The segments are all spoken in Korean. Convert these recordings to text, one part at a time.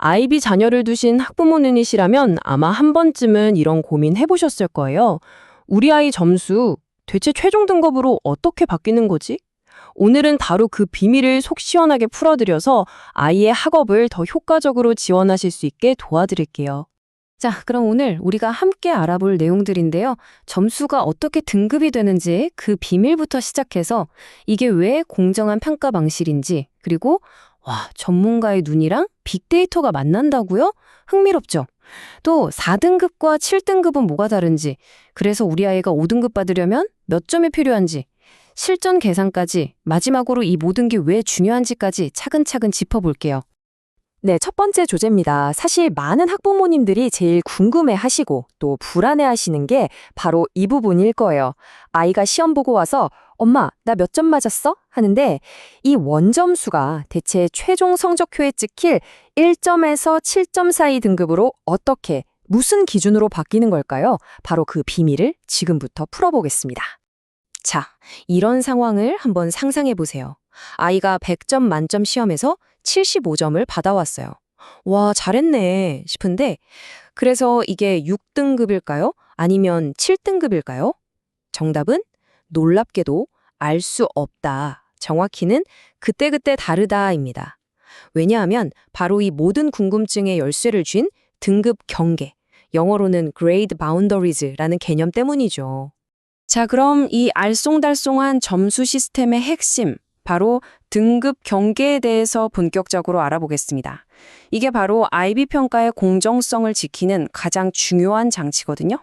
아이비 자녀를 두신 학부모님이시라면 아마 한 번쯤은 이런 고민 해보셨을 거예요. 우리 아이 점수 대체 최종 등급으로 어떻게 바뀌는 거지? 오늘은 바로 그 비밀을 속 시원하게 풀어드려서 아이의 학업을 더 효과적으로 지원하실 수 있게 도와드릴게요. 자, 그럼 오늘 우리가 함께 알아볼 내용들인데요. 점수가 어떻게 등급이 되는지 그 비밀부터 시작해서 이게 왜 공정한 평가 방식인지, 그리고 전문가의 눈이랑 빅데이터가 만난다고요? 흥미롭죠? 또 4등급과 7등급은 뭐가 다른지, 그래서 우리 아이가 5등급 받으려면 몇 점이 필요한지, 실전 계산까지, 마지막으로 이 모든 게 왜 중요한지까지 차근차근 짚어볼게요. 네, 첫 번째 주제입니다. 사실 많은 학부모님들이 제일 궁금해하시고 또 불안해하시는 게 바로 이 부분일 거예요. 아이가 시험 보고 와서 엄마, 나 몇 점 맞았어? 하는데 이 원점수가 대체 최종 성적표에 찍힐 1점에서 7점 사이 등급으로 어떻게, 무슨 기준으로 바뀌는 걸까요? 바로 그 비밀을 지금부터 풀어보겠습니다. 자, 이런 상황을 한번 상상해 보세요. 아이가 100점 만점 시험에서 75점을 받아왔어요. 와, 잘했네 싶은데, 그래서 이게 6등급일까요? 아니면 7등급일까요? 정답은 놀랍게도 알 수 없다. 정확히는 그때그때 다르다입니다. 왜냐하면 바로 이 모든 궁금증의 열쇠를 쥔 등급 경계, 영어로는 grade boundaries라는 개념 때문이죠. 자, 그럼 이 알쏭달쏭한 점수 시스템의 핵심, 바로 등급 경계에 대해서 본격적으로 알아보겠습니다. 이게 바로 아이비 평가의 공정성을 지키는 가장 중요한 장치거든요.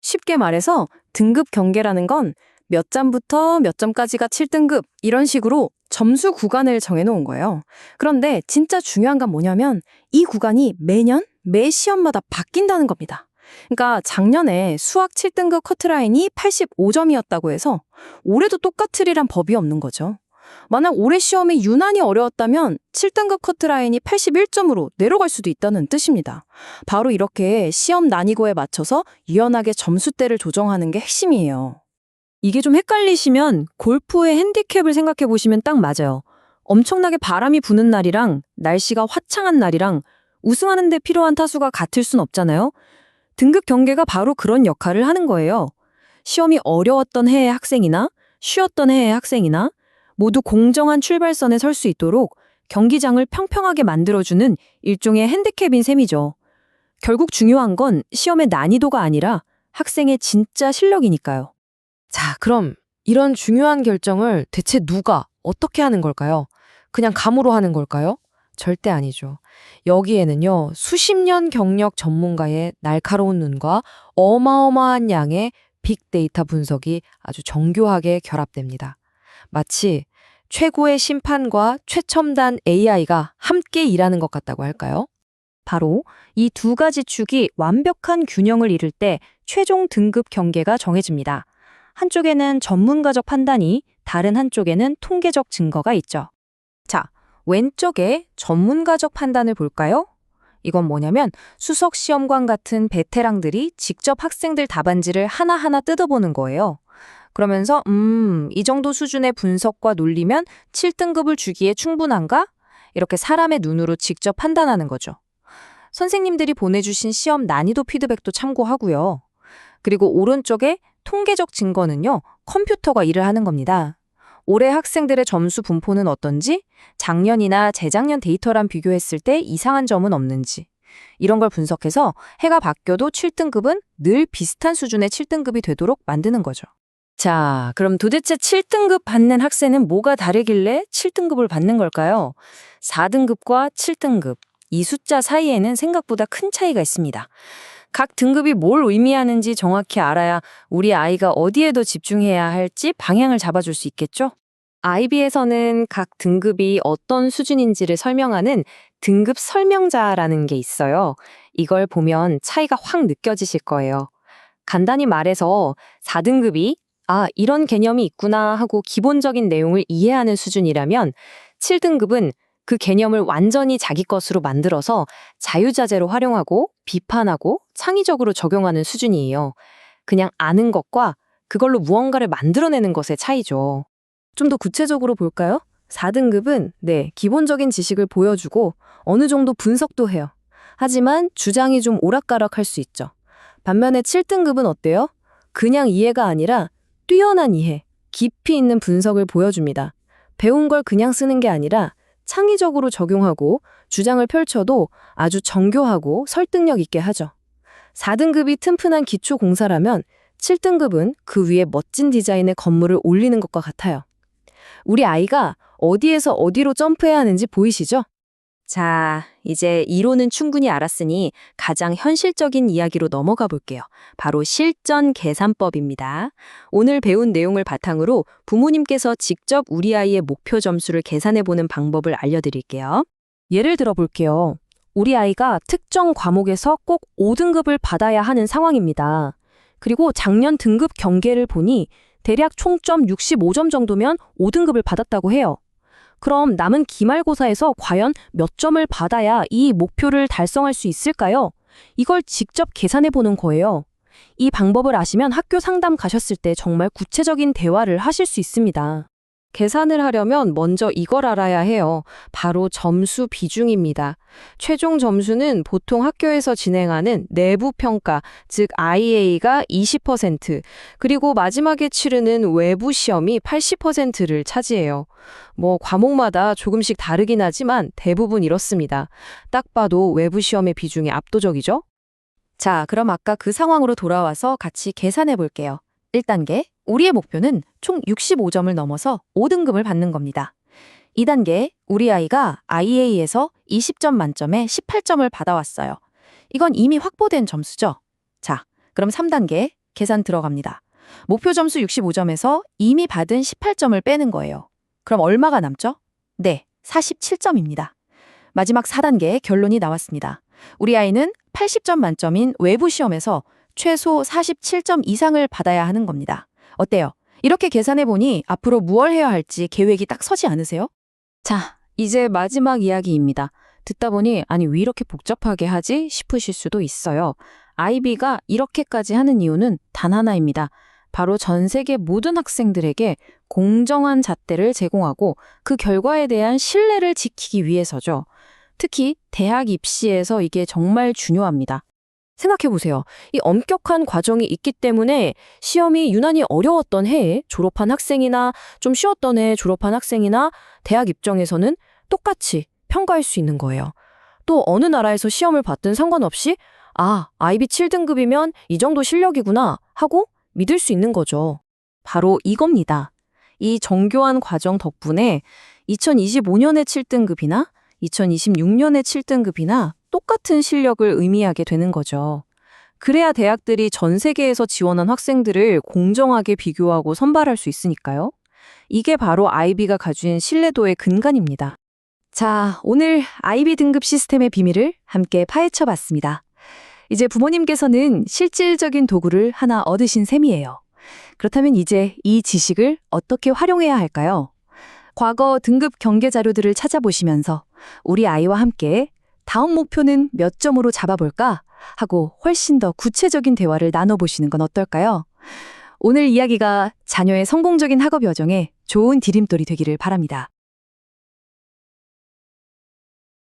쉽게 말해서 등급 경계라는 건 몇 점부터 몇 점까지가 7등급 이런 식으로 점수 구간을 정해놓은 거예요. 그런데 진짜 중요한 건 뭐냐면 이 구간이 매년 매 시험마다 바뀐다는 겁니다. 그러니까 작년에 수학 7등급 커트라인이 85점이었다고 해서 올해도 똑같으리란 법이 없는 거죠. 만약 올해 시험이 유난히 어려웠다면 7등급 커트라인이 81점으로 내려갈 수도 있다는 뜻입니다. 바로 이렇게 시험 난이도에 맞춰서 유연하게 점수대를 조정하는 게 핵심이에요. 이게 좀 헷갈리시면 골프의 핸디캡을 생각해 보시면 딱 맞아요. 엄청나게 바람이 부는 날이랑 날씨가 화창한 날이랑 우승하는 데 필요한 타수가 같을 순 없잖아요. 등급 경계가 바로 그런 역할을 하는 거예요. 시험이 어려웠던 해의 학생이나 쉬웠던 해의 학생이나 모두 공정한 출발선에 설 수 있도록 경기장을 평평하게 만들어주는 일종의 핸디캡인 셈이죠. 결국 중요한 건 시험의 난이도가 아니라 학생의 진짜 실력이니까요. 자, 그럼 이런 중요한 결정을 대체 누가 어떻게 하는 걸까요? 그냥 감으로 하는 걸까요? 절대 아니죠. 여기에는요, 수십 년 경력 전문가의 날카로운 눈과 어마어마한 양의 빅데이터 분석이 아주 정교하게 결합됩니다. 마치 최고의 심판과 최첨단 AI가 함께 일하는 것 같다고 할까요? 바로 이 두 가지 축이 완벽한 균형을 이룰 때 최종 등급 경계가 정해집니다. 한쪽에는 전문가적 판단이, 다른 한쪽에는 통계적 증거가 있죠. 자, 왼쪽에 전문가적 판단을 볼까요? 이건 뭐냐면 수석 시험관 같은 베테랑들이 직접 학생들 답안지를 하나하나 뜯어보는 거예요. 그러면서 이 정도 수준의 분석과 논리면 7등급을 주기에 충분한가? 이렇게 사람의 눈으로 직접 판단하는 거죠. 선생님들이 보내주신 시험 난이도 피드백도 참고하고요. 그리고 오른쪽에 통계적 증거는요, 컴퓨터가 일을 하는 겁니다. 올해 학생들의 점수 분포는 어떤지, 작년이나 재작년 데이터랑 비교했을 때 이상한 점은 없는지, 이런 걸 분석해서 해가 바뀌어도 7등급은 늘 비슷한 수준의 7등급이 되도록 만드는 거죠. 자, 그럼 도대체 7등급 받는 학생은 뭐가 다르길래 7등급을 받는 걸까요? 4등급과 7등급, 이 숫자 사이에는 생각보다 큰 차이가 있습니다. 각 등급이 뭘 의미하는지 정확히 알아야 우리 아이가 어디에 더 집중해야 할지 방향을 잡아줄 수 있겠죠? 아이비에서는 각 등급이 어떤 수준인지를 설명하는 등급 설명자라는 게 있어요. 이걸 보면 차이가 확 느껴지실 거예요. 간단히 말해서 4등급이 이런 개념이 있구나 하고 기본적인 내용을 이해하는 수준이라면 7등급은 그 개념을 완전히 자기 것으로 만들어서 자유자재로 활용하고 비판하고 창의적으로 적용하는 수준이에요. 그냥 아는 것과 그걸로 무언가를 만들어내는 것의 차이죠. 좀 더 구체적으로 볼까요? 4등급은 기본적인 지식을 보여주고 어느 정도 분석도 해요. 하지만 주장이 좀 오락가락할 수 있죠. 반면에 7등급은 어때요? 그냥 이해가 아니라 뛰어난 이해, 깊이 있는 분석을 보여줍니다. 배운 걸 그냥 쓰는 게 아니라 창의적으로 적용하고 주장을 펼쳐도 아주 정교하고 설득력 있게 하죠. 4등급이 튼튼한 기초 공사라면 7등급은 그 위에 멋진 디자인의 건물을 올리는 것과 같아요. 우리 아이가 어디에서 어디로 점프해야 하는지 보이시죠? 자, 이제 이론은 충분히 알았으니 가장 현실적인 이야기로 넘어가 볼게요. 바로 실전 계산법입니다. 오늘 배운 내용을 바탕으로 부모님께서 직접 우리 아이의 목표 점수를 계산해 보는 방법을 알려드릴게요. 예를 들어 볼게요. 우리 아이가 특정 과목에서 꼭 5등급을 받아야 하는 상황입니다. 그리고 작년 등급 경계를 보니 대략 총점 65점 정도면 5등급을 받았다고 해요. 그럼 남은 기말고사에서 과연 몇 점을 받아야 이 목표를 달성할 수 있을까요? 이걸 직접 계산해 보는 거예요. 이 방법을 아시면 학교 상담 가셨을 때 정말 구체적인 대화를 하실 수 있습니다. 계산을 하려면 먼저 이걸 알아야 해요. 바로 점수 비중입니다. 최종 점수는 보통 학교에서 진행하는 내부 평가, 즉 IA가 20%, 그리고 마지막에 치르는 외부 시험이 80%를 차지해요. 과목마다 조금씩 다르긴 하지만 대부분 이렇습니다. 딱 봐도 외부 시험의 비중이 압도적이죠? 자, 그럼 아까 그 상황으로 돌아와서 같이 계산해 볼게요. 1단계, 우리의 목표는 총 65점을 넘어서 5등급을 받는 겁니다. 2단계, 우리 아이가 IA에서 20점 만점에 18점을 받아왔어요. 이건 이미 확보된 점수죠. 자, 그럼 3단계, 계산 들어갑니다. 목표 점수 65점에서 이미 받은 18점을 빼는 거예요. 그럼 얼마가 남죠? 네, 47점입니다. 마지막 4단계 결론이 나왔습니다. 우리 아이는 80점 만점인 외부 시험에서 최소 47점 이상을 받아야 하는 겁니다. 어때요? 이렇게 계산해보니 앞으로 무얼 해야 할지 계획이 딱 서지 않으세요? 자, 이제 마지막 이야기입니다. 듣다 보니 아니 왜 이렇게 복잡하게 하지 싶으실 수도 있어요. 아이비가 이렇게까지 하는 이유는 단 하나입니다. 바로 전 세계 모든 학생들에게 공정한 잣대를 제공하고 그 결과에 대한 신뢰를 지키기 위해서죠. 특히 대학 입시에서 이게 정말 중요합니다. 생각해보세요. 이 엄격한 과정이 있기 때문에 시험이 유난히 어려웠던 해에 졸업한 학생이나 좀 쉬웠던 해에 졸업한 학생이나 대학 입장에서는 똑같이 평가할 수 있는 거예요. 또 어느 나라에서 시험을 봤든 상관없이 IB 7등급이면 이 정도 실력이구나 하고 믿을 수 있는 거죠. 바로 이겁니다. 이 정교한 과정 덕분에 2025년의 7등급이나 2026년의 7등급이나 똑같은 실력을 의미하게 되는 거죠. 그래야 대학들이 전 세계에서 지원한 학생들을 공정하게 비교하고 선발할 수 있으니까요. 이게 바로 아이비가 가진 신뢰도의 근간입니다. 자, 오늘 아이비 등급 시스템의 비밀을 함께 파헤쳐 봤습니다. 이제 부모님께서는 실질적인 도구를 하나 얻으신 셈이에요. 그렇다면 이제 이 지식을 어떻게 활용해야 할까요? 과거 등급 경계 자료들을 찾아보시면서 우리 아이와 함께 다음 목표는 몇 점으로 잡아볼까 하고 훨씬 더 구체적인 대화를 나눠보시는 건 어떨까요? 오늘 이야기가 자녀의 성공적인 학업 여정에 좋은 디딤돌이 되기를 바랍니다.